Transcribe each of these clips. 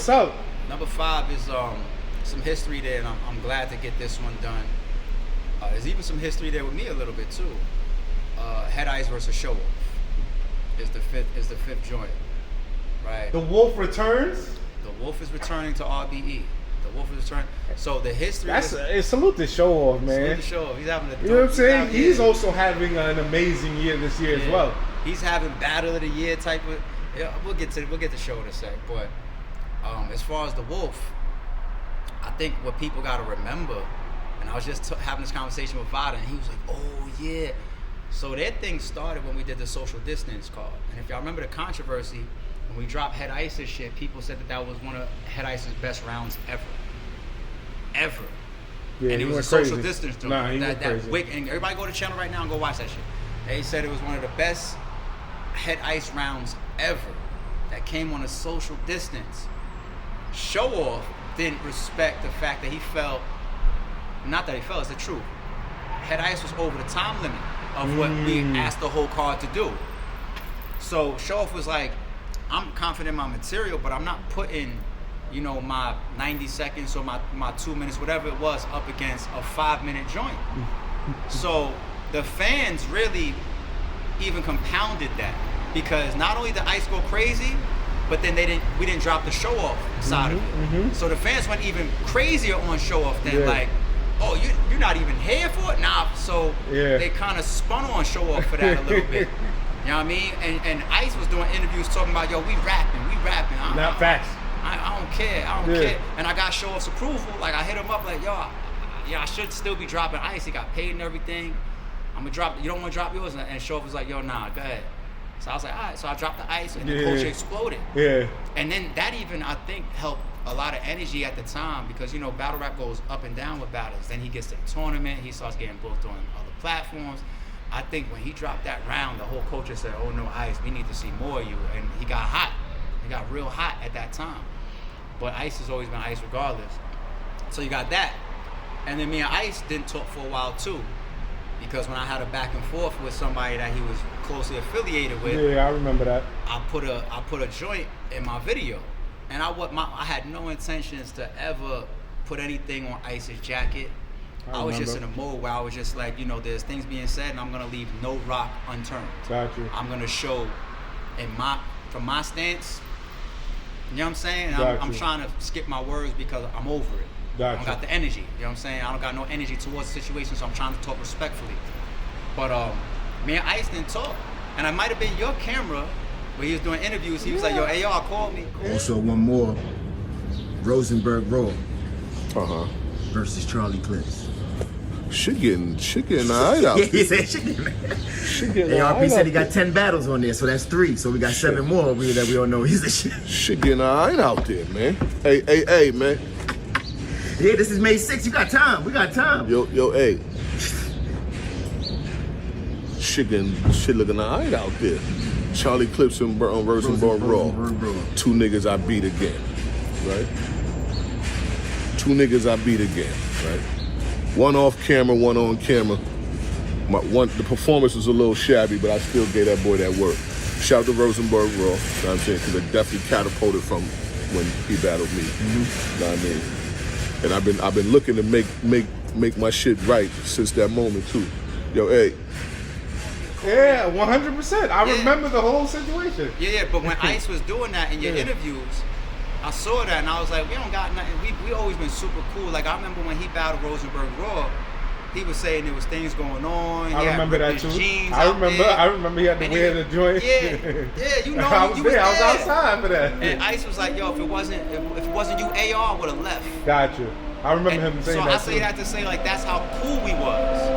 what's up? Number 5 is some history there, and I'm glad to get this one done. There's even some history there with me a little bit too. Head Ice versus Show Off is the fifth joint, right? The Wolf returns. The Wolf is returning to RBE. The Wolf is returning. So the history. Salute to Show Off, man. Salute to Show Off. He's having a. You know what I'm saying? He's also having an amazing year this year as well. He's having Battle of the Year type of. Yeah, we'll get to Show in a sec, but as far as the Wolf, I think what people got to remember, and I was just having this conversation with Vada, and he was like, "Oh yeah." So that thing started when we did the social distance card, and if y'all remember the controversy. When we dropped Head Ice's shit, people said that was one of Head Ice's best rounds ever. Yeah, and it was a social distance joint. Nah, he went crazy. And everybody go to the channel right now and go watch that shit. They said it was one of the best Head Ice rounds ever that came on a social distance. Show Off didn't respect the fact that he felt, not that he felt, it's the truth. Head Ice was over the time limit of what we asked the whole card to do. So Show Off was like, I'm confident in my material, but I'm not putting, my 90 seconds or my 2 minutes, whatever it was, up against a 5-minute joint. So the fans really even compounded that, because not only did Ice go crazy, but then we didn't drop the Show Off side of it. Mm-hmm. So the fans went even crazier on Show Off than like, oh, you're not even here for it? Nah. So they kind of spun on Show Off for that a little bit. You know what I mean? And Ice was doing interviews talking about, yo, we rapping. Not facts. I don't care. I don't care. And I got Show Off's approval. Like, I hit him up like, yo, I should still be dropping Ice. He got paid and everything. I'm going to drop, you don't want to drop yours? And Show Off was like, yo, nah, go ahead. So I was like, all right. So I dropped the Ice, and the culture exploded. Yeah. And then that even, I think, helped a lot of energy at the time, because, battle rap goes up and down with battles. Then he gets to the tournament. He starts getting booked on other platforms. I think when he dropped that round, the whole culture said, oh no, Ice, we need to see more of you. And he got hot. He got real hot at that time. But Ice has always been Ice regardless. So you got that. And then me and Ice didn't talk for a while too. Because when I had a back and forth with somebody that he was closely affiliated with. Yeah, I remember that. I put a joint in my video. And I had no intentions to ever put anything on Ice's jacket. I was just in a mode where I was just like, there's things being said, and I'm gonna leave no rock unturned. Got you. I'm gonna show from my stance. You know what I'm saying? And I'm trying to skip my words because I'm over it. I don't got the energy. You know what I'm saying? I don't got no energy towards the situation, so I'm trying to talk respectfully. But me and Ice didn't talk, and I might have been your camera where he was doing interviews. He was like, yo, AR called me. Also, one more. Rosenberg Raw versus Charlie Clips. Shit getting alright out there. He said shit getting ARP said he got 10 battles on there, so that's 3. So we got 7 more over here that we all know he's a shit. Shit getting alright out there, man. Hey, man. Yeah, this is May 6th. You got time. We got time. Yo, hey. Shit looking alright out there. Charlie Clips and Rosenberg Raw. 2 niggas I beat again, right? 2 niggas I beat again, right? One off camera, one on camera. The performance was a little shabby, but I still gave that boy that work. Shout out to Rosenberg Raw, you know what I'm saying? Because it definitely catapulted from when he battled me. You know what I mean? And I've been looking to make my shit right since that moment too. Yo, hey. Yeah, 100%. I remember the whole situation. Yeah, but when Ice was doing that in your interviews, I saw that and I was like, we don't got nothing. We always been super cool. Like, I remember when he battled Rosenberg Raw, he was saying there was things going on. I remember that too. I remember he had to wear the joint. Yeah, you know. I was there. I was outside for that. And Ice was like, yo, if it wasn't you, AR would have left. Got you. I remember him saying that. So I say that to say, like, that's how cool we was.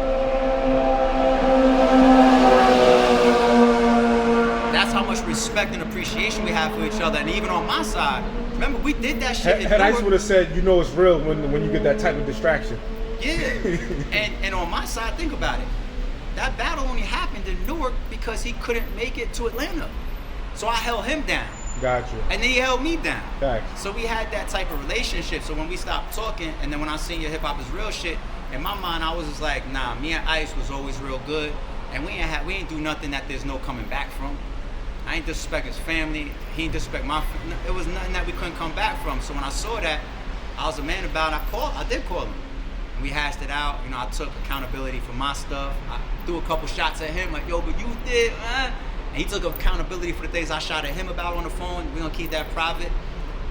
That's how much respect and appreciation we have for each other. And even on my side, remember, we did that shit. Head Ice would have said, it's real when you get that type of distraction. Yeah. and on my side, think about it. That battle only happened in Newark because he couldn't make it to Atlanta. So I held him down. Gotcha. And then he held me down. Facts. So we had that type of relationship. So when we stopped talking, and then when I seen your hip hop is real shit, in my mind I was just like, nah, me and Ice was always real good. And we ain't do nothing that there's no coming back from. I ain't disrespect his family. He ain't disrespect my. It was nothing that we couldn't come back from. So when I saw that, I was a man about it. I did call him. And we hashed it out. You know, I took accountability for my stuff. I threw a couple shots at him, like, yo, but you did, man. And he took accountability for the things I shot at him about on the phone. We're gonna keep that private.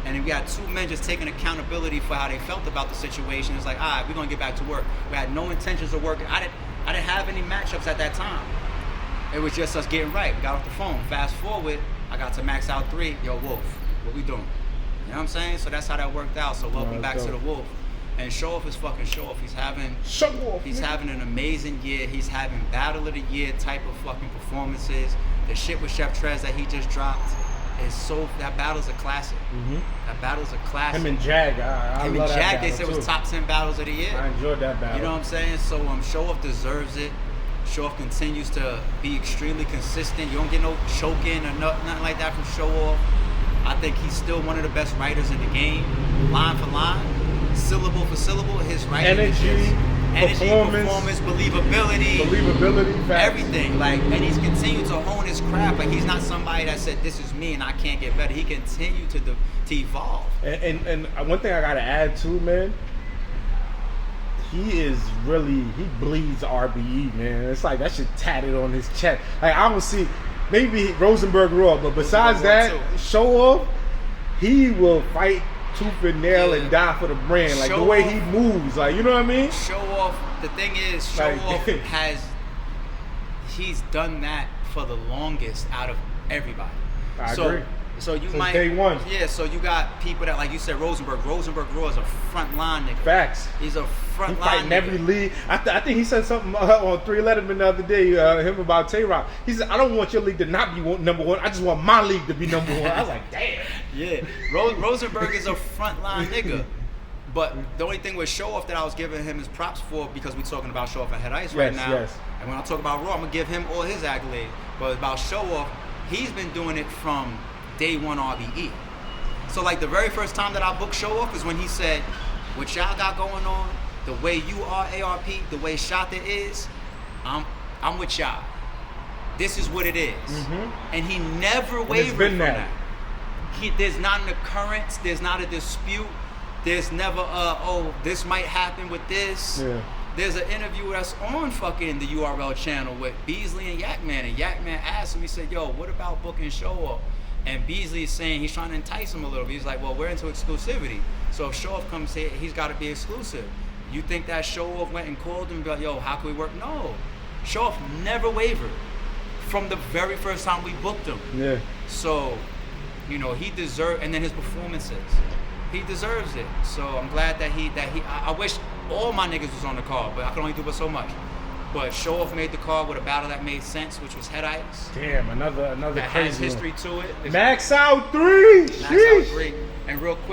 And then we had two men just taking accountability for how they felt about the situation. It's like, all right, we're gonna get back to work. We had no intentions of working. I didn't have any matchups at that time. It was just us getting right. We got off the phone. Fast forward, I got to Max Out 3. Yo, Wolf, what we doing? You know what I'm saying? So that's how that worked out. So welcome back to the Wolf. And Show Off is fucking Show Off. He's having an amazing year. He's having Battle of the Year type of fucking performances. The shit with Chef Trez that he just dropped is that battle's a classic. That battle's a classic. Him and Jag, I love that battle they said it was top 10 battles of the year. I enjoyed that battle. You know what I'm saying? So Show Off deserves it. Show Off continues to be extremely consistent. You don't get no choking or nothing like that from Show Off. I think he's still one of the best writers in the game. Line for line, syllable for syllable, his writing energy, performance, believability, facts. Everything. Like, and he's continued to hone his craft. Like, he's not somebody that said, this is me and I can't get better. He continued to evolve. And one thing I gotta add too, man, he bleeds RBE, man. It's like that shit tatted on his chest. Like, I don't see, maybe Rosenberg Raw, but besides that, Show Off, he will fight tooth and nail and die for the brand. Like, the way he moves, like, you know what I mean? Show Off, the thing is, Show Off he's done that for the longest out of everybody. I agree. So you Since might day one. Yeah, so you got people that, like you said, Rosenberg Raw is a front line nigga. Facts. He's a front He line fighting nigga. every league. I think he said something on 3 Letterman the other day, him about Tay-Rock. He said, I don't want your league to not be number one. I just want my league to be number one. I was like, damn. Yeah, Rosenberg is a front line nigga. But the only thing with Show Off that I was giving him his props for, because we're talking about Show Off and Head Ice right now. Yes. And when I talk about Raw, I'm going to give him all his accolades. But about Show Off, he's been doing it from day one RBE. So like the very first time that I booked Show Off is when he said, what y'all got going on, the way you are ARP, the way Shata is, I'm with y'all. This is what it is. And he never wavered from that. There's not an occurrence, there's not a dispute, there's never this might happen with this. Yeah. There's an interview that's on fucking the URL channel with Beasley and Yakman, and Yakman asked him, he said, yo, what about booking Show Off? And Beasley is saying he's trying to entice him a little bit. He's like, well, we're into exclusivity. So if Show Off comes here, he's got to be exclusive. You think that Show Off went and called him and be like, yo, how can we work? No. Show Off never wavered from the very first time we booked him. Yeah. So, you know, he deserved, and then his performances. He deserves it. So I'm glad that I wish all my niggas was on the card, but I can only do but so much. But Show Off made the card with a battle that made sense, which was Head Ice. Damn, another that crazy has history to it. Max Out 3. Max Out 3. And real quick,